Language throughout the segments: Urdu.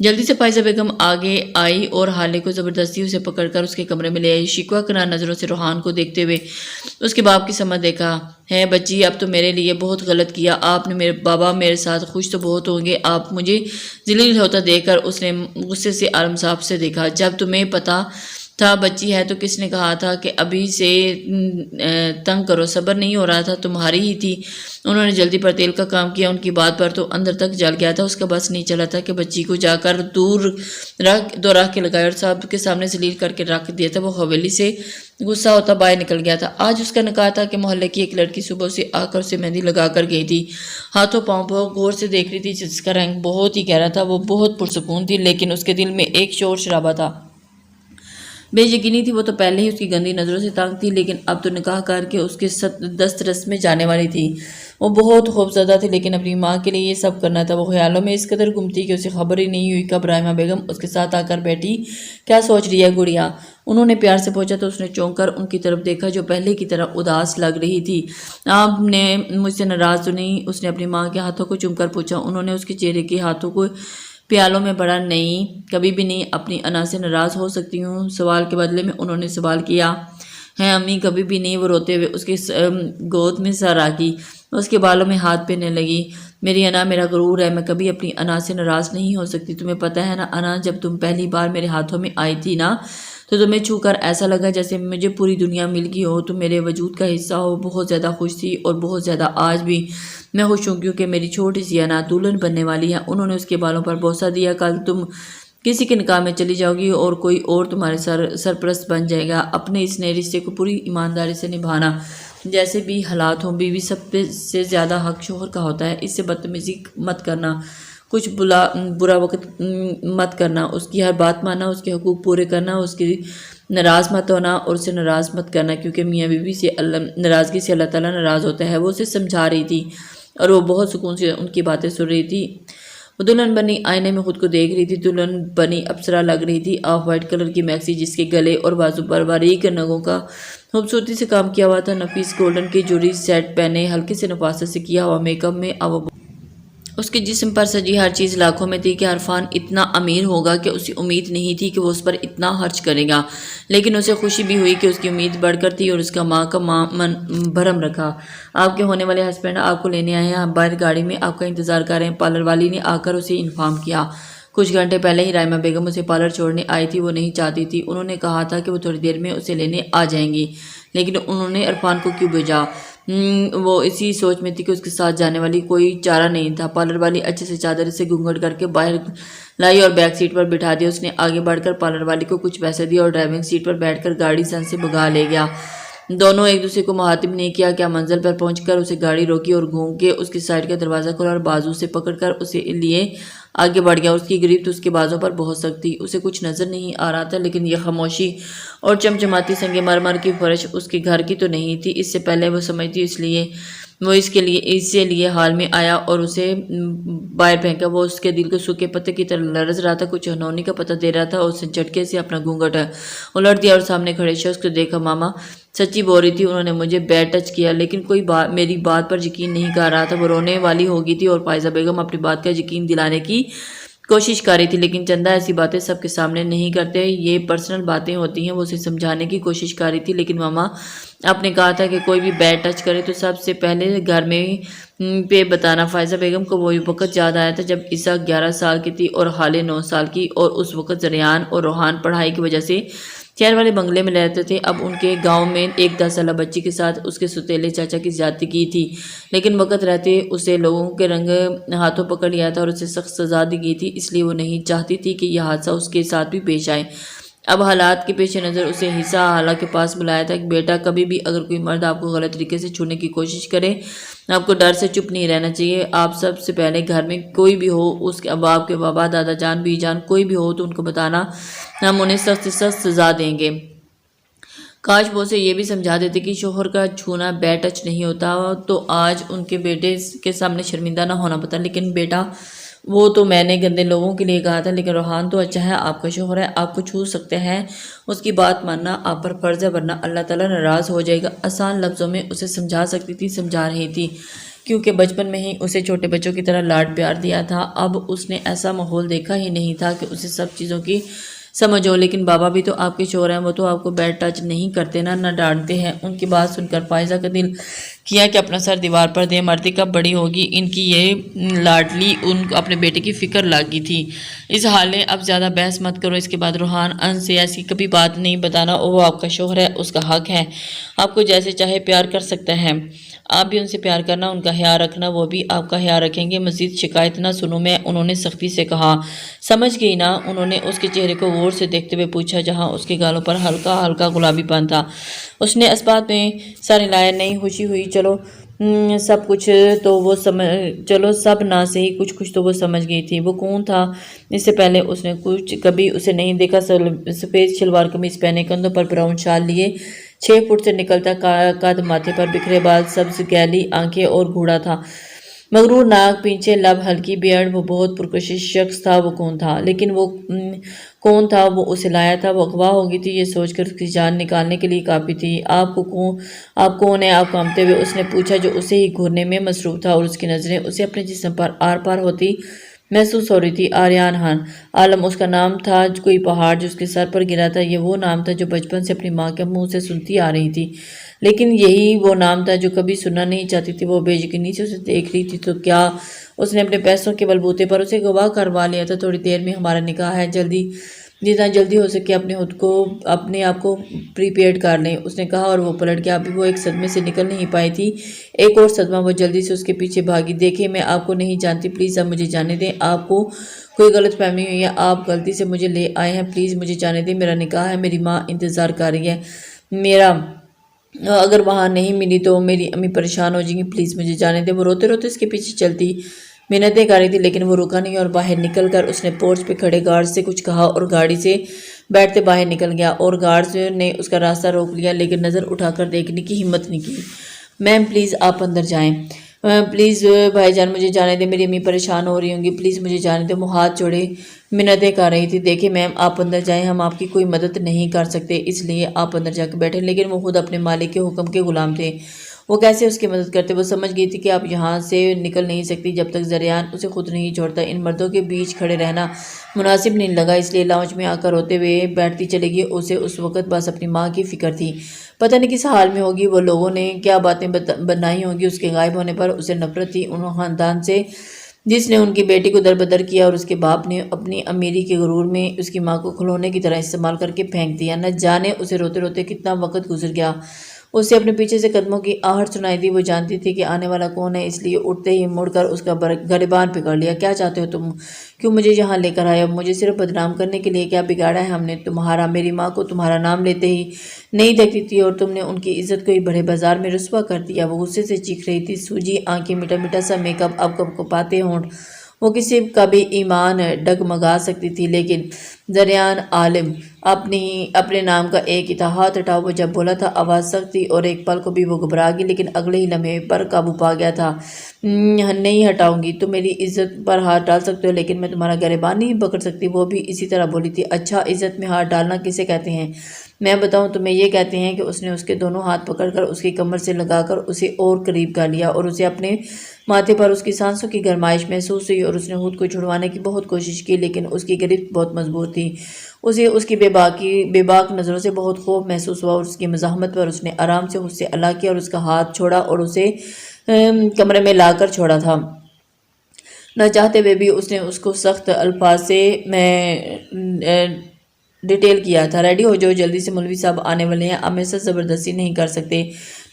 جلدی سے فائزہ بیگم آگے آئی اور حالے کو زبردستی اسے پکڑ کر اس کے کمرے میں لے آئی۔ شکوہ کنار نظروں سے روحان کو دیکھتے ہوئے اس کے باپ کی سمت دیکھا۔ ہے بچی، اب تو میرے لیے بہت غلط کیا آپ نے، میرے بابا میرے ساتھ خوش تو بہت ہوں گے، آپ مجھے ذلیل ہوتا دیکھ کر اس نے غصے سے عالم صاحب سے دیکھا۔ جب تمہیں پتا تھا بچی ہے تو کس نے کہا تھا کہ ابھی سے تنگ کرو؟ صبر نہیں ہو رہا تھا، تمہاری ہی تھی۔ انہوں نے جلدی پر تیل کا کام کیا، ان کی بات پر تو اندر تک جل گیا تھا۔ اس کا بس نہیں چلا تھا کہ بچی کو جا کر دو راہ کے لگائے اور صاحب کے سامنے ذلیل کر کے رکھ دیا تھا۔ وہ حویلی سے غصہ ہوتا باہر نکل گیا تھا۔ آج اس کا نکاح تھا کہ محلے کی ایک لڑکی صبح سے آ کر اسے مہندی لگا کر گئی تھی۔ ہاتھوں پاؤں پر غور سے دیکھ رہی تھی، جس کا رنگ بہت ہی گہرا تھا۔ وہ بہت پرسکون تھی، لیکن اس کے دل میں ایک شور شرابہ تھا۔ بے یقینی تھی، وہ تو پہلے ہی اس کی گندی نظروں سے تنگ تھی، لیکن اب تو نکاح کر کے اس کے دسترس میں جانے والی تھی۔ وہ بہت خوفزدہ تھی، لیکن اپنی ماں کے لیے یہ سب کرنا تھا۔ وہ خیالوں میں اس قدر گم تھی کہ اسے خبر ہی نہیں ہوئی کب رائمہ بیگم اس کے ساتھ آ کر بیٹھی۔ کیا سوچ رہی ہے گڑیا؟ انہوں نے پیار سے پوچھا تو اس نے چونک کر ان کی طرف دیکھا جو پہلے کی طرح اداس لگ رہی تھی۔ آپ نے مجھ سے ناراض تو نہیں؟ اس نے اپنی ماں کے ہاتھوں کو چوم کر پوچھا۔ انہوں نے اس کے چہرے کے ہاتھوں کو پیالوں میں پڑا۔ نہیں، کبھی بھی نہیں، اپنی انا سے ناراض ہو سکتی ہوں؟ سوال کے بدلے میں انہوں نے سوال کیا ہے امی، کبھی بھی نہیں۔ وہ روتے ہوئے اس کی گود میں سر آگی، اس کے بالوں میں ہاتھ پھیرنے لگی۔ میری انا میرا غرور ہے، میں کبھی اپنی انا سے ناراض نہیں ہو سکتی۔ تمہیں پتہ ہے نا انا، جب تم پہلی بار میرے ہاتھوں میں آئی تھی نا تو تمہیں چھو کر ایسا لگا جیسے مجھے پوری دنیا مل گئی ہو، تم میرے وجود کا حصہ ہو۔ بہت زیادہ خوش تھی اور بہت زیادہ آج بھی میں خوش ہوں، کیونکہ میری چھوٹی سی انا دلہن بننے والی ہے۔ انہوں نے اس کے بالوں پر بوسہ دیا۔ کل تم کسی کے نکاح میں چلی جاؤ گی اور کوئی اور تمہارے سرپرست بن جائے گا۔ اپنے اس نئے رشتے کو پوری ایمانداری سے نبھانا، جیسے بھی حالات ہوں۔ بیوی سب سے زیادہ حق شوہر کا ہوتا ہے، اس سے بدتمیزی مت کرنا، کچھ برا وقت مت کرنا، اس کی ہر بات ماننا، اس کے حقوق پورے کرنا، اس کی ناراض مت ہونا اور اسے ناراض مت کرنا، کیونکہ میاں بیوی سے ناراضگی سے اللہ تعالیٰ ناراض ہوتا ہے۔ وہ اسے سمجھا رہی تھی اور وہ بہت سکون سے ان کی باتیں سن رہی تھی۔ وہ دلہن بنی آئینے میں خود کو دیکھ رہی تھی، دلہن بنی اپسرا لگ رہی تھی۔ آف وائٹ کلر کی میکسی جس کے گلے اور بازو پر باریک نگوں کا خوبصورتی سے کام کیا ہوا تھا، نفیس گولڈن کی جوڑی سیٹ پہنے، ہلکے سے نفاست سے کیا ہوا میک اپ میں اس کے جسم پر سجی ہر چیز لاکھوں میں تھی کہ عرفان اتنا امیر ہوگا کہ اسے امید نہیں تھی کہ وہ اس پر اتنا خرچ کرے گا، لیکن اسے خوشی بھی ہوئی کہ اس کی امید بڑھ کر تھی اور اس کا ماں کا من بھرم رکھا۔ آپ کے ہونے والے ہسبینڈ آپ کو لینے آئے ہیں، باہر گاڑی میں آپ کا انتظار کر رہے ہیں، پارلر والی نے آ کر اسے انفارم کیا۔ کچھ گھنٹے پہلے ہی رائمہ بیگم اسے پارلر چھوڑنے آئی تھی، وہ نہیں چاہتی تھی۔ انہوں نے کہا تھا کہ وہ تھوڑی دیر میں اسے لینے آ جائیں گی، لیکن انہوں نے عرفان کو کیوں بھیجا؟ وہ اسی سوچ میں تھی کہ اس کے ساتھ جانے والی کوئی چارہ نہیں تھا۔ پارلر والی اچھے سے چادر سے گھونگھٹ کر کے باہر لائی اور بیک سیٹ پر بٹھا دیا۔ اس نے آگے بڑھ کر پارلر والی کو کچھ پیسے دیا اور ڈرائیونگ سیٹ پر بیٹھ کر گاڑی سن سے بھگا لے گیا۔ دونوں ایک دوسرے کو مخاطب نہیں کیا۔ کیا منزل پر پہنچ کر اسے گاڑی روکی اور گھوم کے اس کی سائیڈ کا دروازہ کھولا اور بازو سے پکڑ کر اسے لیے آگے بڑھ گیا۔ اس کی گریفت اس کے بازوں پر بہت سخت تھی، اسے کچھ نظر نہیں آ رہا تھا، لیکن یہ خاموشی اور چمچماتی سنگ مرمر کی فرش اس کے گھر کی تو نہیں تھی۔ اس سے پہلے وہ سمجھتی وہ اس سے لیے حال میں آیا اور اسے باہر پھینکا۔ وہ اس کے دل کو سوکھے پتے کی طرح لرز رہا تھا، کچھ انہونی کا پتہ دے رہا تھا۔ اس نے جھٹکے سے اپنا گھونگھٹ الٹ دیا اور سامنے کھڑے شخص کو دیکھا۔ ماما سچی بول رہی تھی، انہوں نے مجھے بیڈ ٹچ کیا، لیکن کوئی میری بات پر یقین نہیں کر رہا تھا۔ وہ رونے والی ہو گئی تھی اور فائزہ بیگم اپنی بات کا یقین دلانے کی کوشش کر رہی تھی، لیکن چندہ ایسی باتیں سب کے سامنے نہیں کرتے، یہ پرسنل باتیں ہوتی ہیں۔ وہ اسے سمجھانے کی کوشش کر رہی تھی، لیکن ماما آپ نے کہا تھا کہ کوئی بھی بیڈ ٹچ کرے تو سب سے پہلے گھر میں پہ بتانا۔ فائزہ بیگم کو وہ وقت یاد آیا تھا جب عیسیٰ 11 سال کی تھی اور حالے 9 سال کی، اور اس وقت ریان اور روحان پڑھائی کی وجہ سے شہر والے بنگلے میں رہتے تھے۔ اب ان کے گاؤں میں ایک 10 سالہ بچی کے ساتھ اس کے ستیلے چاچا کی زیادتی کی تھی، لیکن وقت رہتے اسے لوگوں کے رنگ ہاتھوں پکڑ لیا تھا اور اسے سخت سزا دی گئی تھی، اس لیے وہ نہیں چاہتی تھی کہ یہ حادثہ اس کے ساتھ بھی پیش آئے۔ اب حالات کے پیش نظر اسے حصہ حالہ کے پاس بلایا تھا کہ بیٹا، کبھی بھی اگر کوئی مرد آپ کو غلط طریقے سے چھونے کی کوشش کرے، آپ کو ڈر سے چپ نہیں رہنا چاہیے۔ آپ سب سے پہلے گھر میں کوئی بھی ہو، اس کے باپ کے بابا، دادا جان، بی جان، کوئی بھی ہو تو ان کو بتانا، ہم انہیں سخت سے سخت سزا دیں گے۔ کاش وہ اسے یہ بھی سمجھا دیتے کہ شوہر کا چھونا بیڈ ٹچ نہیں ہوتا، تو آج ان کے بیٹے کے سامنے شرمندہ نہ ہونا پڑتا۔ لیکن بیٹا، وہ تو میں نے گندے لوگوں کے لیے کہا تھا، لیکن روحان تو اچھا ہے، آپ کا شوہر ہے، آپ کو چھو سکتے ہیں، اس کی بات ماننا آپ پر فرض ہے، ورنہ اللہ تعالیٰ ناراض ہو جائے گا۔ آسان لفظوں میں اسے سمجھا سکتی تھی، سمجھا رہی تھی، کیونکہ بچپن میں ہی اسے چھوٹے بچوں کی طرح لاڈ پیار دیا تھا۔ اب اس نے ایسا ماحول دیکھا ہی نہیں تھا کہ اسے سب چیزوں کی سمجھ ہو۔ لیکن بابا بھی تو آپ کے شوہر ہیں، وہ تو آپ کو بیڈ ٹچ نہیں کرتے نہ ڈانٹتے ہیں۔ ان کی بات سن کر فائزہ کا دل کیا کہ اپنا سر دیوار پر دے، مرتی کب بڑی ہوگی، ان کی یہ لاڈلی ان کو اپنے بیٹے کی فکر لگی تھی۔ اس حال میں اب زیادہ بحث مت کرو۔ اس کے بعد روحان ان سے ایسی کبھی بات نہیں بتانا، وہ آپ کا شوہر ہے، اس کا حق ہے، آپ کو جیسے چاہے پیار کر سکتا ہے، آپ بھی ان سے پیار کرنا، ان کا خیال رکھنا، وہ بھی آپ کا خیال رکھیں گے، مزید شکایت نہ سنوں میں، انہوں نے سختی سے کہا۔ سمجھ گئی نا؟ انہوں نے اس کے چہرے کو غور سے دیکھتے ہوئے پوچھا، جہاں اس کے گالوں پر ہلکا ہلکا گلابی پن تھا۔ اس نے اس بات میں سر ہلایا، نہیں خوشی ہوئی، چلو سب کچھ تو وہ چلو سب نہ صحیح کچھ تو وہ سمجھ گئی تھی۔ وہ کون تھا؟ اس سے پہلے اس نے کبھی اسے نہیں دیکھا۔ سفید شلوار قمیض پہنے، کندھوں پر براؤن شال لیے، 6 فٹ سے نکلتا قد، ماتھے پر بکھرے بال، سبز گیلی آنکھیں اور گھوڑا تھا، مغرور ناک، پیچھے لب، ہلکی بیئرڈ۔ وہ بہت پرکشش شخص تھا۔ وہ کون تھا؟ لیکن وہ کون تھا؟ وہ اسے لایا تھا، وہ اغوا ہو گئی تھی، یہ سوچ کر اس کی جان نکالنے کے لیے کافی تھی۔ آپ کون ہیں؟ آپ کانپتے ہوئے اس نے پوچھا، جو اسے ہی گھورنے میں مصروف تھا، اور اس کی نظریں اسے اپنے جسم پر آر پار ہوتی محسوس ہو رہی تھی۔ آریان خان عالم اس کا نام تھا، کوئی پہاڑ جو اس کے سر پر گرا تھا۔ یہ وہ نام تھا جو بچپن سے اپنی ماں کے منہ سے سنتی آ رہی تھی، لیکن یہی وہ نام تھا جو کبھی سننا نہیں چاہتی تھی۔ وہ بے یقینی سے اسے دیکھ رہی تھی۔ تو کیا اس نے اپنے پیسوں کے بلبوتے پر اسے گواہ کروا لیا تھا؟ تھوڑی دیر میں ہمارا نکاح ہے، جتنا جلدی ہو سکے اپنے آپ کو پریپیئرڈ کر لیں، اس نے کہا، اور وہ پلٹ گیا۔ ابھی وہ ایک صدمے سے نکل نہیں پائی تھی، ایک اور صدمہ۔ وہ جلدی سے اس کے پیچھے بھاگی۔ دیکھیں، میں آپ کو نہیں جانتی، پلیز اب مجھے جانے دیں۔ آپ کو کوئی غلط فہمی ہوئی ہے، آپ غلطی سے مجھے لے آئے ہیں، پلیز مجھے جانے دیں، میرا نکاح ہے، میری ماں انتظار کر رہی ہے، اگر وہاں نہیں ملی تو میری امی پریشان ہو جائیں گی، پلیز مجھے جانے دیں۔ وہ روتے روتے اس کے پیچھے چلتی منتیں کر رہی تھی، لیکن وہ رکا نہیں، اور باہر نکل کر اس نے پورچ پہ کھڑے گارڈ سے کچھ کہا اور گاڑی سے بیٹھتے باہر نکل گیا، اور گارڈز نے اس کا راستہ روک لیا، لیکن نظر اٹھا کر دیکھنے کی ہمت نہیں کی۔ میم پلیز آپ اندر جائیں، پلیز بھائی جان مجھے جانے دیں، میری امی پریشان ہو رہی ہوں گی، پلیز مجھے جانے دیں۔ وہ ہاتھ جوڑے منتیں کر رہی تھی۔ دیکھیں میم، آپ اندر جائیں، ہم آپ کی کوئی مدد نہیں کر سکتے، اس لیے آپ اندر جا کے بیٹھیں۔ لیکن وہ خود اپنے مالک کے حکم کے غلام تھے، وہ کیسے اس کی مدد کرتے؟ وہ سمجھ گئی تھی کہ آپ یہاں سے نکل نہیں سکتی جب تک زریان اسے خود نہیں چھوڑتا۔ ان مردوں کے بیچ کھڑے رہنا مناسب نہیں لگا، اس لیے لاؤنج میں آ کر روتے ہوئے بیٹھتی چلی گئی۔ اسے اس وقت بس اپنی ماں کی فکر تھی، پتہ نہیں کس حال میں ہوگی، وہ لوگوں نے کیا باتیں بنائی ہوں گی۔ اس کے غائب ہونے پر اسے نفرت تھی ان خاندان سے جس نے ان کی بیٹی کو دربدر کیا، اور اس کے باپ نے اپنی امیری کے غرور میں اس کی ماں کو کھلونے کی طرح استعمال کر کے پھینک دیا۔ نہ جانے اسے روتے روتے کتنا وقت گزر گیا۔ اسے اپنے پیچھے سے قدموں کی آہٹ سنائی دی۔ وہ جانتی تھی کہ آنے والا کون ہے، اس لیے اٹھتے ہی مڑ کر اس کا گریبان پکڑ لیا۔ کیا چاہتے ہو تم؟ کیوں مجھے یہاں لے کر آئے ہو؟ مجھے صرف بدنام کرنے کے لیے؟ کیا بگاڑا ہے ہم نے تمہارا؟ میری ماں کو تمہارا نام لیتے ہی نہیں دیکھتی تھی، اور تم نے ان کی عزت کو ہی بڑے بازار میں رسوا کر دیا۔ وہ غصے سے چیخ رہی تھی، سوجی آنکھیں، میٹھا میٹھا سا میک اپ، اب کب پاتے ہونٹ، وہ کسی کا بھی ایمان ڈگمگا سکتی تھی۔ لیکن زریان عالم اپنے نام کا ایک ہی تھا، ہاتھ ہٹاؤ۔ وہ جب بولا تھا آواز سخت تھی، اور ایک پل کو بھی وہ گھبرا گئی، لیکن اگلے ہی لمحے پر قابو پا گیا تھا۔ نہیں ہٹاؤں گی، تم میری عزت پر ہاتھ ڈال سکتے ہو، لیکن میں تمہارا گریبان نہیں پکڑ سکتی۔ وہ بھی اسی طرح بولی تھی، اچھا عزت میں ہاتھ ڈالنا کسے کہتے ہیں؟ میں بتاؤں تمہیں، یہ کہتے ہیں کہ اس نے اس کے دونوں ہاتھ پکڑ کر اس کی کمر سے لگا کر اسے اور قریب کر لیا، اور اسے اپنے ماتھے پر اس کی سانسوں کی گرمائش محسوس ہوئی، اور اس نے خود کو چھڑوانے کی بہت کوشش کی، لیکن اس کی گرفت بہت مضبوط تھی۔ اسے اس کی بے باک نظروں سے بہت خوف محسوس ہوا، اور اس کی مزاحمت پر اس نے آرام سے خود سے الگ کیا، اور اس کا ہاتھ چھوڑا اور اسے کمرے میں لا کر چھوڑا تھا۔ نہ چاہتے ہوئے بھی اس نے اس کو سخت الفاظ سے ڈیٹیل کیا تھا، ریڈی ہو جاؤ، جلدی سے مولوی صاحب آنے والے ہیں، آپ میرے ساتھ زبردستی نہیں کر سکتے،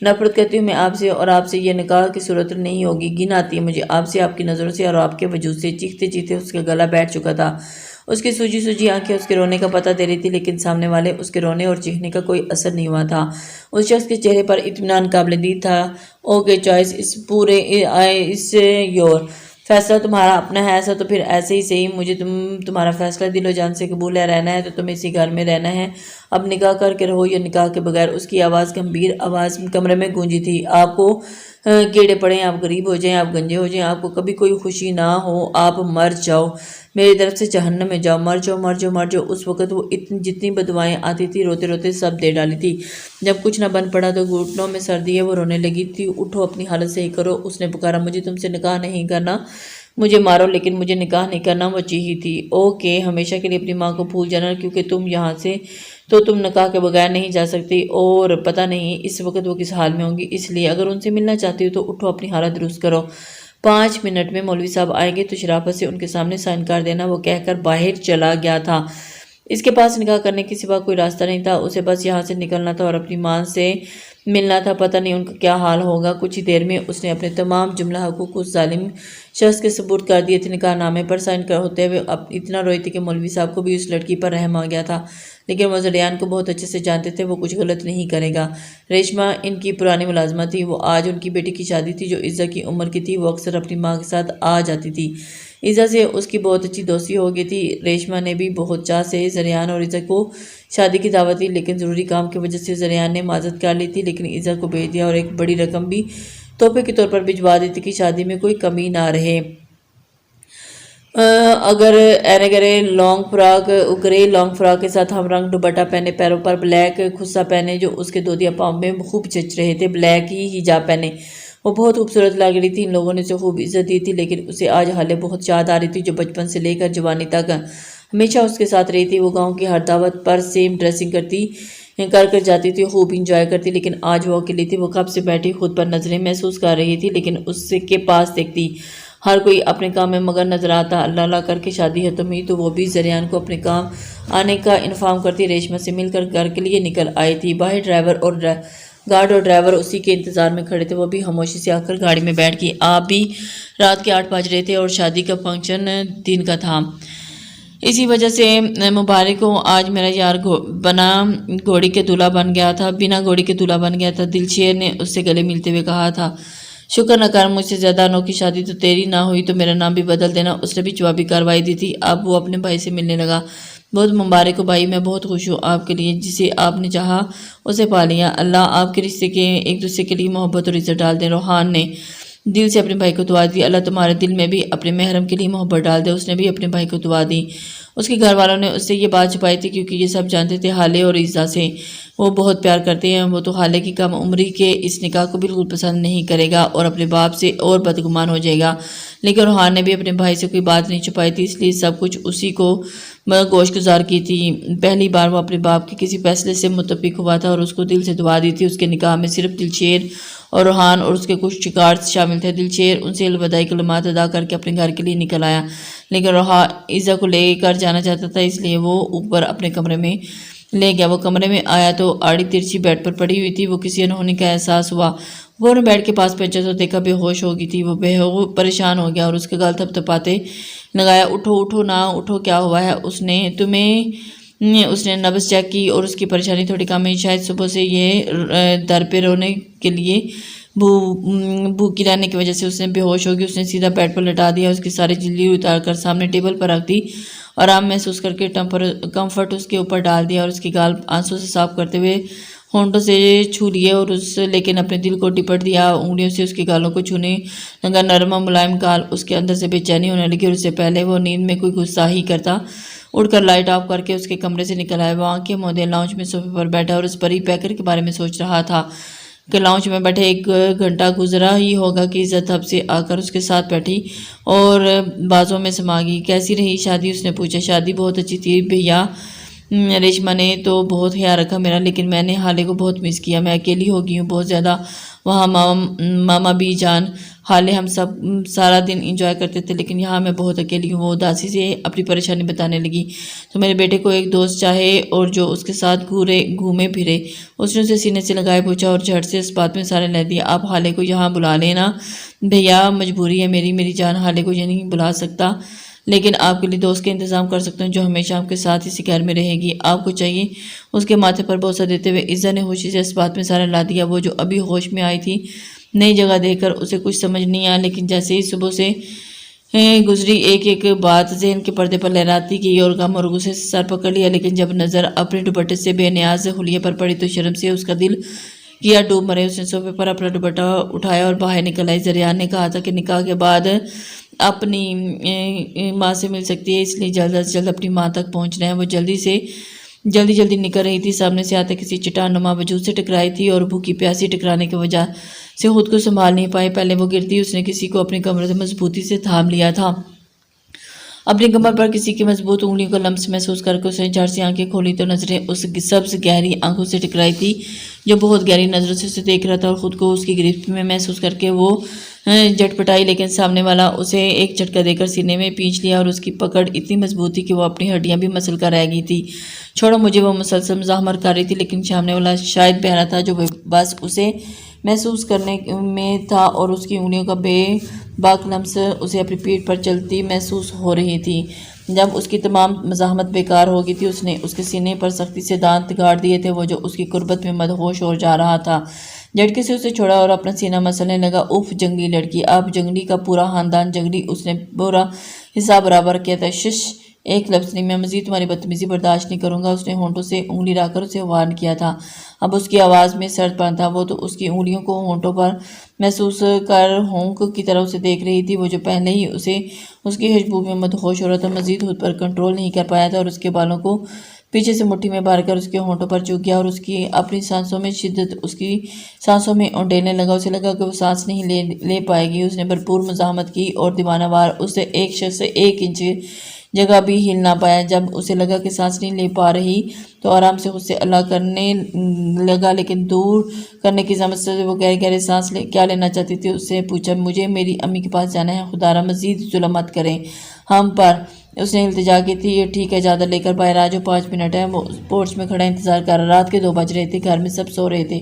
نفرت کرتی ہوں میں آپ سے، اور آپ سے یہ نکاح کی صورت نہیں ہوگی، گھن آتی ہے مجھے آپ سے، آپ کی نظروں سے اور آپ کے وجود سے۔ چیختے چیختے اس کا گلا بیٹھ چکا تھا، اس کی سوجی آنکھیں اس کے رونے کا پتہ دے رہی تھی، لیکن سامنے والے اس کے رونے اور چیخنے کا کوئی اثر نہیں ہوا تھا۔ اس شخص کے چہرے پر اطمینان قابل دید تھا۔ اوکے چوائس اس یور فیصلہ تمہارا اپنا ہے، ایسا تو پھر ایسے ہی صحیح، مجھے تمہارا فیصلہ دل و جان سے قبول ہے، رہنا ہے تو تمہیں اسی گھر میں رہنا ہے، اب نکاح کر کے رہو یا نکاح کے بغیر۔ اس کی آواز گمبھیر آواز کمرے میں گونجی تھی، آپ کو کیڑے پڑیں، آپ غریب ہو جائیں، آپ گنجے ہو جائیں، آپ کو کبھی کوئی خوشی نہ ہو، آپ مر جاؤ، میری طرف سے جہنم میں جاؤ، مر جاؤ مر جاؤ مر جاؤ۔ اس وقت وہ جتنی بدوائیں آتی تھی روتے روتے سب دے ڈالی تھی۔ جب کچھ نہ بن پڑا تو گھٹنوں میں سر دیے وہ رونے لگی تھی۔ اٹھو، اپنی حالت صحیح کرو۔ اس نے پکارا، مجھے تم سے نکاح نہیں کرنا، مجھے مارو لیکن مجھے نکاح نہیں کرنا۔ وہ چیخی تھی، اوکے، ہمیشہ کے لیے اپنی ماں کو بھول جانا، کیونکہ تم یہاں سے تو تم نکاح کے بغیر نہیں جا سکتی، اور پتہ نہیں اس وقت وہ کس حال میں ہوں گی، اس لیے اگر ان سے ملنا چاہتی ہو تو اٹھو، اپنی حالت درست کرو۔ 5 منٹ میں مولوی صاحب آئیں گے تو شرافت سے ان کے سامنے سائن کر دینا۔ وہ کہہ کر باہر چلا گیا تھا۔ اس کے پاس نکاح کرنے کے سوا کوئی راستہ نہیں تھا، اسے بس یہاں سے نکلنا تھا اور اپنی ماں سے ملنا تھا۔ پتہ نہیں ان کا کیا حال ہوگا۔ کچھ ہی دیر میں اس نے اپنے تمام جملہ حقوق اس ظالم شخص کے سپرد کر دیے تھے۔ نکاح نامے پر سائن ہوتے ہوئے اب اتنا روئی تھی کہ مولوی صاحب کو بھی اس لڑکی پر رحم آ گیا تھا، لیکن وہ زریان کو بہت اچھے سے جانتے تھے، وہ کچھ غلط نہیں کرے گا۔ ریشمہ ان کی پرانی ملازمہ تھی، وہ آج ان کی بیٹی کی شادی تھی جو عزا کی عمر کی تھی۔ وہ اکثر اپنی ماں کے ساتھ آ جاتی تھی۔ عزا سے اس کی بہت اچھی دوستی ہو گئی تھی۔ ریشمہ نے بھی بہت چاہ سے زریان اور عزا کو شادی کی دعوت دی، لیکن ضروری کام کی وجہ سے زریان نے معذرت کر لی تھی، لیکن عزا کو بھیج دیا اور ایک بڑی رقم بھی تحفے کے طور پر بھجوا دی تھی کہ شادی میں کوئی کمی نہ رہے۔ اگر گرے لانگ فراک کے ساتھ ہم رنگ دوپٹہ پہنے، پیروں پر بلیک خصہ پہنے جو اس کے دودیا پاؤں میں خوب جچ رہے تھے، بلیک ہی حجاب پہنے، وہ بہت خوبصورت لگ رہی تھی۔ ان لوگوں نے اسے خوب عزت دی تھی، لیکن اسے آج حالے بہت یاد آ رہی تھی جو بچپن سے لے کر جوانی تک ہمیشہ اس کے ساتھ رہی تھی۔ وہ گاؤں کی ہر دعوت پر سیم ڈریسنگ کر جاتی تھی، خوب انجوائے کرتی، لیکن آج وہ اکیلی تھی۔ وہ کب سے بیٹھی خود پر نظریں محسوس کر رہی تھی، لیکن اس کے پاس دیکھتی ہر کوئی اپنے کام میں مگر نظر آتا۔ اللہ اللہ کر کے شادی ختم ہوئی تو وہ بھی زریان کو اپنے کام آنے کا انفارم کرتی، ریشمہ سے مل کر گھر کے لیے نکل آئی تھی۔ باہر گارڈ اور ڈرائیور اسی کے انتظار میں کھڑے تھے۔ وہ بھی خاموشی سے آ کر گاڑی میں بیٹھ گئی۔ آپ بھی رات کے 8 بج رہے تھے اور شادی کا فنکشن دن کا تھا، اسی وجہ سے مبارک کو آج میرا یار بنا گھوڑی کے دلہا بن گیا تھا۔ دلشیر نے اس سے گلے ملتے ہوئے کہا تھا، شکر نہ کر، مجھ سے زیادہ انوکھی شادی تو تیری نہ ہوئی تو میرا نام بھی بدل دینا۔ اس نے بھی جوابی کارروائی دی تھی۔ اب وہ اپنے بھائی سے ملنے لگا۔ بہت مبارک ہو بھائی، میں بہت خوش ہوں آپ کے لیے، جسے آپ نے چاہا اسے پا لیا۔ اللہ آپ کے رشتے کے ایک دوسرے کے لیے محبت اور عزت ڈال دیں۔ روحان نے دل سے اپنے بھائی کو دعا دی، اللہ تمہارے دل میں بھی اپنے محرم کے لیے محبت ڈال دے۔ اس نے بھی اپنے بھائی کو دعا دی۔ اس کے گھر والوں نے اس سے یہ بات چھپائی تھی کیونکہ یہ سب جانتے تھے حالے اور عزا سے وہ بہت پیار کرتے ہیں۔ وہ تو حالے کی کم عمری کے اس نکاح کو بالکل پسند نہیں کرے گا اور اپنے باپ سے اور بدگمان ہو جائے گا، لیکن روحان نے بھی اپنے بھائی سے کوئی بات نہیں چھپائی تھی، اس لیے سب کچھ اسی کو گوش گزار کی تھی۔ پہلی بار وہ اپنے باپ کے کسی فیصلے سے متفق ہوا تھا اور اس کو دل سے دعا دی تھی۔ اس کے نکاح میں صرف دلشیر اور روحان اور اس کے کچھ شکار شامل تھے۔ دلشیر ان سے الوداعی کلمات ادا کر کے اپنے گھر کے لیے نکل آیا، لیکن روحان عزا کو لے کر جانا چاہتا تھا، اس لیے وہ اوپر اپنے کمرے میں لے گیا۔ وہ کمرے میں آیا تو آڑی ترچھی بیڈ پر پڑی ہوئی تھی۔ وہ کسی انہونی کا احساس ہوا، وہ بیڈ کے پاس پہنچا تو دیکھا بے ہوش ہو گئی تھی۔ وہ بے پریشان ہو گیا اور اس کے گال تھپ تھپاتے لگایا، اٹھو اٹھو نہ اٹھو، کیا ہوا ہے؟ اس نے نبض چیک کی اور اس کی پریشانی تھوڑی کم ہوئی، شاید صبح سے یہ در پہ رونے کے لیے بھوکی رہنے کی وجہ سے اس نے بے ہوش ہوگی۔ اس نے سیدھا بیڈ پر لٹا دیا، اس کی ساری جلدی اتار کر سامنے ٹیبل پر رکھ دی، آرام محسوس کر کے کمفرٹ اس کے اوپر ڈال دیا اور اس کی گال آنسوں سے صاف کرتے ہوئے ہونٹوں سے چھو لیے اور لیکن اپنے دل کو ڈپٹ دیا، انگلیوں سے اس کی گالوں کو چھونے لگا، نرم و ملائم گال۔ اس کے اندر سے بے چینی ہونے لگی اور اس سے پہلے وہ نیند میں کوئی غصہ ہی کرتا اٹھ کر لائٹ آف کر کے اس کے کمرے سے نکل آیا۔ وہ آنکھیں موندے لاؤنج میں صوفے پر بیٹھا اور اس پری پیکر کے بارے میں سوچ رہا تھا کہ لاؤنج میں بیٹھے 1 گھنٹہ گزرا ہی ہوگا کہ عزت ہب سے آ کر اس کے ساتھ بیٹھی اور بازوں میں سما گئی۔ کیسی رہی شادی؟ اس نے پوچھا۔ شادی بہت اچھی تھی بھیا، ریشمہ نے تو بہت خیال رکھا میرا، لیکن میں نے حالے کو بہت مس کیا، میں اکیلی ہو گئی ہوں بہت زیادہ۔ وہاں ماما بھی جان حالے ہم سب سارا دن انجوائے کرتے تھے، لیکن یہاں میں بہت اکیلی ہوں۔ وہ اداسی سے اپنی پریشانی بتانے لگی۔ تو میرے بیٹے کو ایک دوست چاہے اور جو اس کے ساتھ گھومے پھرے۔ اس نے اسے سینے سے لگائے پوچھا اور جھٹ سے اس بات میں سارے لے دیا، آپ حالے کو یہاں بلا لینا بھیا، مجبوری ہے میری جان حالے کو یہ نہیں بلا سکتا، لیکن آپ کے لیے دوست کے انتظام کر سکتا ہوں جو ہمیشہ آپ کے ساتھ اسی گھر میں رہے گی، آپ کو چاہیے۔ اس کے ماتھے پر بوسہ دیتے ہوئے عزا نے خوشی سے اس بات میں سارا لا دیا۔ وہ جو ابھی ہوش میں آئی تھی، نئی جگہ دیکھ کر اسے کچھ سمجھ نہیں آیا، لیکن جیسے ہی صبح سے گزری ایک بات ذہن کے پردے پر لہراتی گئی اور غم اور غصے سے سر پکڑ لیا، لیکن جب نظر اپنے دوپٹے سے بے نیاز حلیے پر پڑی تو شرم سے اس کا دل کیا ڈوب مرے۔ اس نے صوفے پر اپنا دوپٹہ اٹھایا اور باہر نکل آئی۔ زریان نے کہا تھا کہ نکاح کے بعد اپنی ماں سے مل سکتی ہے، اس لیے جلد از جلد اپنی ماں تک پہنچنا ہے۔ وہ جلدی نکل رہی تھی، سامنے سے آتے کسی چٹان نما وجود سے ٹکرائی تھی اور بھوکی پیاسی ٹکرانے کی وجہ سے خود کو سنبھال نہیں پائی۔ پہلے وہ گرتی، اس نے کسی کو اپنی کمر سے مضبوطی سے تھام لیا تھا۔ اپنی کمر پر کسی کی مضبوط انگلیوں کو لمس محسوس کر کے اس نے جھٹ سے آنکھیں کھولی تو نظریں اس سبز گہری آنکھوں سے ٹکرائی تھی جو بہت گہری نظروں سے اسے دیکھ رہا تھا، اور خود کو اس کی گرفت میں محسوس کر کے وہ جھٹ پٹائی، لیکن سامنے والا اسے ایک جھٹکا دے کر سینے میں پینچ لیا اور اس کی پکڑ اتنی مضبوط تھی کہ وہ اپنی ہڈیاں بھی مسل کر رہ گئی تھی۔ چھوڑو مجھے، وہ مسلسل مزاحمت کر رہی تھی، لیکن سامنے والا شاید بہرا تھا جو بس اسے محسوس کرنے میں تھا، اور اس کی انگلیوں کا بے باک لمس اسے اپنی پیٹھ پر چلتی محسوس ہو رہی تھی۔ جب اس کی تمام مزاحمت بیکار ہو گئی تھی، اس نے اس کے سینے پر سختی سے دانت گاڑ دیے تھے، وہ جو اس کی قربت میں مدہوش ہو جا رہا تھا۔ جھٹکے سے اسے چھوڑا اور اپنا سینہ مسلنے لگا۔ اف جنگلی لڑکی، اب جنگلی کا پورا خاندان جنگلی، اس نے پورا حساب برابر کیا تھا۔ شش، ایک لفظ نہیں، میں مزید تمہاری بدتمیزی برداشت نہیں کروں گا۔ اس نے ہونٹوں سے انگلی لا کر اسے وارن کیا تھا۔ اب اس کی آواز میں سرد پن تھا۔ وہ تو اس کی انگلیوں کو ہونٹوں پر محسوس کر ہونک کی طرح اسے دیکھ رہی تھی، وہ جو پہلے ہی اسے اس کی خوشبو میں مدہوش ہو رہا تھا، مزید خود پر کنٹرول نہیں کر پایا تھا اور اس کے بالوں کو پیچھے سے مٹھی میں بھر کر اس کے ہونٹوں پر چوک گیا اور اس کی اپنی سانسوں میں شدت اس کی سانسوں میں اونڈیلنے لگا۔ اسے لگا کہ وہ سانس نہیں لے پائے گی۔ اس نے بھرپور مزاحمت کی اور دیوانہ وار اس سے ایک شخص سے 1 انچ جگہ بھی ہل نہ پایا۔ جب اسے لگا کہ سانس نہیں لے پا رہی تو آرام سے خود سے اللہ کرنے لگا، لیکن دور کرنے کی زحمت سے وہ گہرے سانس کیا لینا چاہتی تھی۔ اس سے پوچھا، مجھے میری امی کے پاس جانا ہے، خدا را مزید ظلم مت کریں ہم پر۔ اس نے التجا کی تھی، یہ ٹھیک ہے، چادر لے کر باہر آ جاؤ، 5 منٹ ہے۔ وہ پورچ میں کھڑا انتظار کر رہا۔ رات کے 2 بج رہے تھے، گھر میں سب سو رہے تھے۔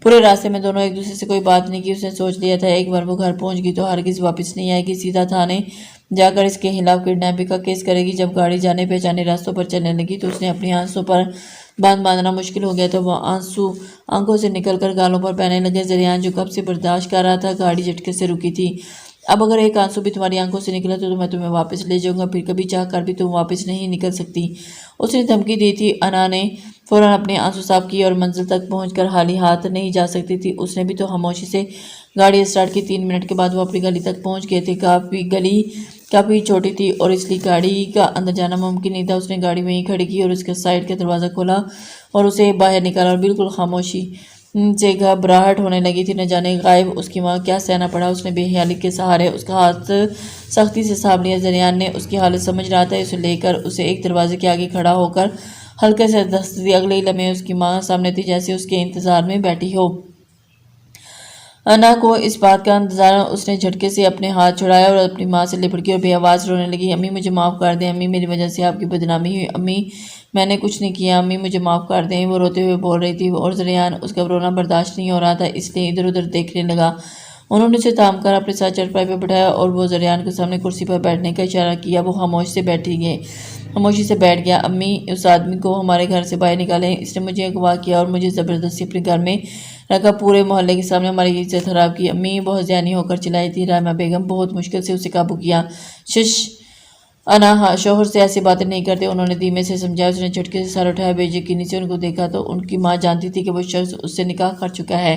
پورے راستے میں دونوں ایک دوسرے سے کوئی بات نہیں کی۔ اس نے سوچ لیا تھا ایک بار وہ گھر پہنچ گئی تو ہرگز واپس نہیں آئے گی، سیدھا تھانے جا کر اس کے خلاف کڈنیپنگ کا کیس کرے گی۔ جب گاڑی جانے پہچانے راستوں پر چلنے لگی تو اس نے اپنی آنسوں پر باندھنا مشکل ہو گیا تھا۔ وہ آنسو آنکھوں سے نکل کر گالوں پر بہنے لگے۔ زریان جو کب سے برداشت کر رہا تھا، گاڑی جھٹکے سے رکی تھی۔ اب اگر ایک آنسو بھی تمہاری آنکھوں سے نکلا تو میں تمہیں واپس لے جاؤں گا، پھر کبھی چاہ کر بھی تم واپس نہیں نکل سکتی، اس نے دھمکی دی تھی۔ انا نے فوراً اپنے آنسو صاف کیے اور منزل تک پہنچ کر خالی ہاتھ نہیں جا سکتی تھی۔ اس نے بھی تو خاموشی سے گاڑی اسٹارٹ کی۔ 3 منٹ کے بعد وہ اپنی گلی تک پہنچ گئے تھے۔ گلی کافی چھوٹی تھی اور اس لیے گاڑی کا اندر جانا ممکن نہیں تھا۔ اس نے گاڑی وہیں کھڑی کی اور اس کے سائیڈ کا دروازہ کھولا اور اسے باہر نکالا، اور بالکل خاموشی سے گھبراہٹ ہونے لگی تھی۔ نہ جانے غائب اس کی ماں کیا سہنا پڑا۔ اس نے بے خیالی کے سہارے اس کا ہاتھ سختی سے تھام لیا۔ زریان نے اس کی حالت سمجھ رہا تھا، اسے لے کر اسے ایک دروازے کے آگے کھڑا ہو کر ہلکے سے دست دی۔ اگلے ہی لمحے اس کی ماں سامنے تھی، جیسے اس کے انتظار میں بیٹھی ہو۔ انا کو اس بات کا انتظار، اس نے جھٹکے سے اپنے ہاتھ چھڑایا اور اپنی ماں سے لپٹ گئی اور بے آواز رونے لگی۔ امی مجھے معاف کر دیں، امی میری وجہ سے آپ کی بدنامی ہوئی، امی میں نے کچھ نہیں کیا، امی مجھے معاف کر دیں، وہ روتے ہوئے بول رہی تھی، اور زریان اس کا رونا برداشت نہیں ہو رہا تھا، اس لیے ادھر ادھر دیکھنے لگا۔ انہوں نے اسے تھام کر اپنے ساتھ چارپائی پہ بٹھایا اور وہ زریان کے سامنے کرسی پر بیٹھنے کا اشارہ کیا۔ وہ خاموشی سے بیٹھ گیا۔ امی اس آدمی کو ہمارے گھر سے باہر نکالیں، اس نے مجھے اغوا کیا اور مجھے زبردستی اپنے گھر میں رکھا، پورے محلے کے سامنے ہماری عزت خراب کی، امی بہت ذہنی ہو کر چلائی تھی۔ رحمہ بیگم بہت مشکل سے اسے قابو کیا۔ شش انا، شوہر سے ایسی باتیں نہیں کرتے، انہوں نے دھیمے سے سمجھایا۔ اس نے جھٹکے سے سر اٹھایا، بے یقینی سے ان کو دیکھا تو ان کی ماں جانتی تھی کہ وہ شخص اس سے نکاح کر چکا ہے۔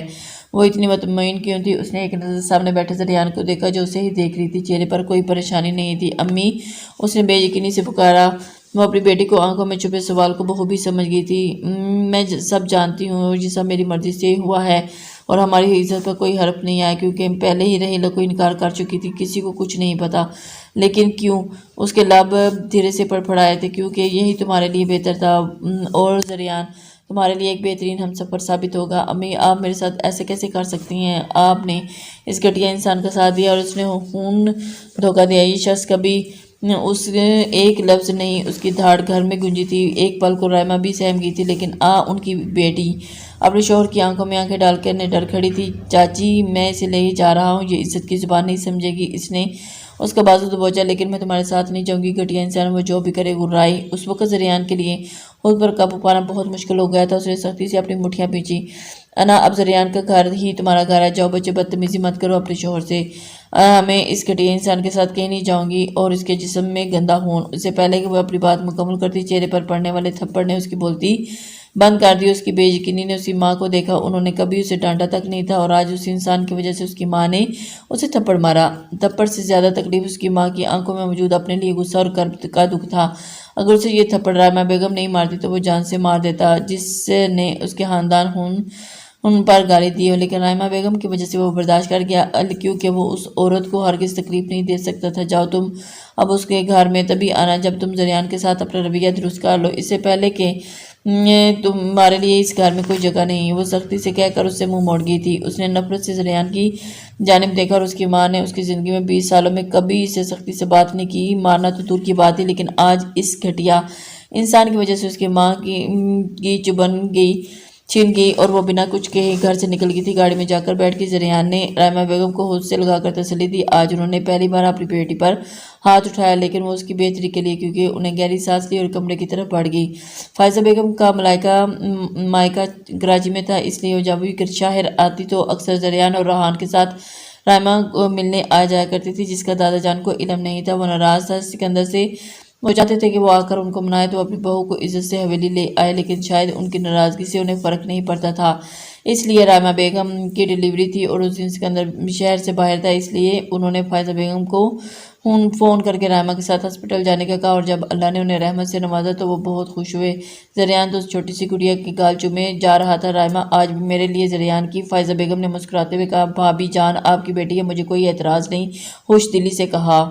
وہ اتنی مطمئن کیوں تھی؟ اس نے ایک نظر سامنے بیٹھے زریان کو دیکھا جو اسے ہی دیکھ رہی تھی، چہرے پر کوئی پریشانی نہیں تھی۔ امی، اس نے بے یقینی سے پکارا۔ وہ اپنی بیٹی کو آنکھوں میں چھپے سوال کو بخوبی سمجھ گئی تھی۔ میں سب جانتی ہوں، یہ سب میری مرضی سے ہوا ہے اور ہماری عزت کا کوئی حرف نہیں آیا، کیونکہ پہلے ہی رحیلہ کو انکار کر چکی تھی، کسی کو کچھ نہیں پتا۔ لیکن کیوں؟ اس کے لب دھیرے سے پڑپڑائے تھے، کیونکہ یہی تمہارے لیے بہتر تھا، اور زریان تمہارے لیے ایک بہترین ہمسفر ثابت ہوگا۔ امی، آپ میرے ساتھ ایسے کیسے کر سکتی ہیں؟ آپ نے اس گھٹیا انسان کا ساتھ دیا اور اس نے خون دھوکہ دیا۔ یہ شخص کبھی اس ایک لفظ نہیں، اس کی دھاڑ گھر میں گونجی تھی۔ ایک پل کو رحمہ بھی سہم گئی تھی، لیکن ان کی بیٹی اپنے شوہر کی آنکھوں میں آنکھیں ڈال کر ڈر کھڑی تھی۔ چاچی، میں اسے لے جا رہا ہوں، یہ عزت کی زبان نہیں سمجھے گی۔ اس نے اس کا بازو دبوچا، لیکن میں تمہارے ساتھ نہیں جاؤں گی، گھٹیا انسان، وہ جو بھی کرے گرائی۔ اس وقت زریان کے لیے خود پر قابو پانا بہت مشکل ہو گیا تھا۔ اس نے سختی سے اپنی مٹھیاں بھینچی۔ انا، اب زریان کا گھر ہی تمہارا گھر ہے، جاؤ بچے، بدتمیزی مت کرو اپنے شوہر سے۔ میں اس گھٹیا انسان کے ساتھ کہیں نہیں جاؤں گی، اور اس کے جسم میں گندا خون۔ اس سے پہلے کہ وہ اپنی بات مکمل کرتی، چہرے پر پڑنے والے تھپڑ نے اس کی بولتی بند کر دی۔ اس کی بے یقینی نے اس کی ماں کو دیکھا، انہوں نے کبھی اسے ڈانٹا تک نہیں تھا، اور آج اس انسان کی وجہ سے اس کی ماں نے اسے تھپڑ مارا۔ تھپڑ سے زیادہ تکلیف اس کی ماں کی آنکھوں میں موجود اپنے لیے غصہ اور کرب کا دکھ تھا۔ اگر اسے یہ تھپڑ رائمہ بیگم نہیں مارتی تو وہ جان سے مار دیتا، جس نے اس کے خاندان ان پر گالی دی ہو، لیکن رائمہ بیگم کی وجہ سے وہ برداشت کر گیا، کیونکہ وہ اس عورت کو ہرگز تکلیف نہیں دے سکتا تھا۔ جاؤ تم اب اس کے گھر میں تبھی آنا جب تم زریان کے ساتھ اپنا رویہ درست کر لو، اس سے پہلے کہ تمہارے لیے اس گھر میں کوئی جگہ نہیں ہے۔ وہ سختی سے کہہ کر اس سے منہ موڑ گئی تھی۔ اس نے نفرت سے زریان کی جانب دیکھا، اور اس کی ماں نے اس کی زندگی میں 20 سالوں میں کبھی اسے سختی سے بات نہیں کی، مارنا تو دور کی بات تھی، لیکن آج اس گھٹیا انسان کی وجہ سے اس کی ماں کی چبن چھن گئی اور وہ بنا کچھ کہے گھر سے نکل گئی تھی۔ گاڑی میں جا کر بیٹھ گئی۔ زریان نے رائمہ بیگم کو ہونٹ سے لگا کر تسلی دی۔ آج انہوں نے پہلی بار اپنی بیٹی پر ہاتھ اٹھایا، لیکن وہ اس کی بہتری کے لیے، کیونکہ انہیں گہری سانس لی اور کمرے کی طرف بڑھ گئی۔ فائزہ بیگم کا مائکہ کراچی میں تھا، اس لیے جب بھی شاہر آتی تو اکثر زریان اور ریحان کے ساتھ رائمہ ملنے آ جایا کرتی تھی، جس کا دادا جان کو علم نہیں تھا۔ وہ ناراض تھا سکندر سے، وہ چاہتے تھے کہ وہ آ کر ان کو منائے تو اپنی بہو کو عزت سے حویلی لے آئے، لیکن شاید ان کی ناراضگی سے انہیں فرق نہیں پڑتا تھا، اس لیے رائمہ بیگم کی ڈیلیوری تھی اور اس دن سکندر شہر سے باہر تھا، اس لیے انہوں نے فائزہ بیگم کو فون کر کے رائمہ کے ساتھ ہسپتال جانے کا کہا، اور جب اللہ نے انہیں رحمت سے نوازا تو وہ بہت خوش ہوئے۔ زریان تو اس چھوٹی سی گڑیا کی گال چومے جا رہا تھا۔ رائمہ آج بھی میرے لیے زریان کی، فائزہ بیگم نے مسکراتے ہوئے کہا۔ بھابی جان آپ کی بیٹی ہے، مجھے کوئی اعتراض نہیں، خوش دلی سے کہا۔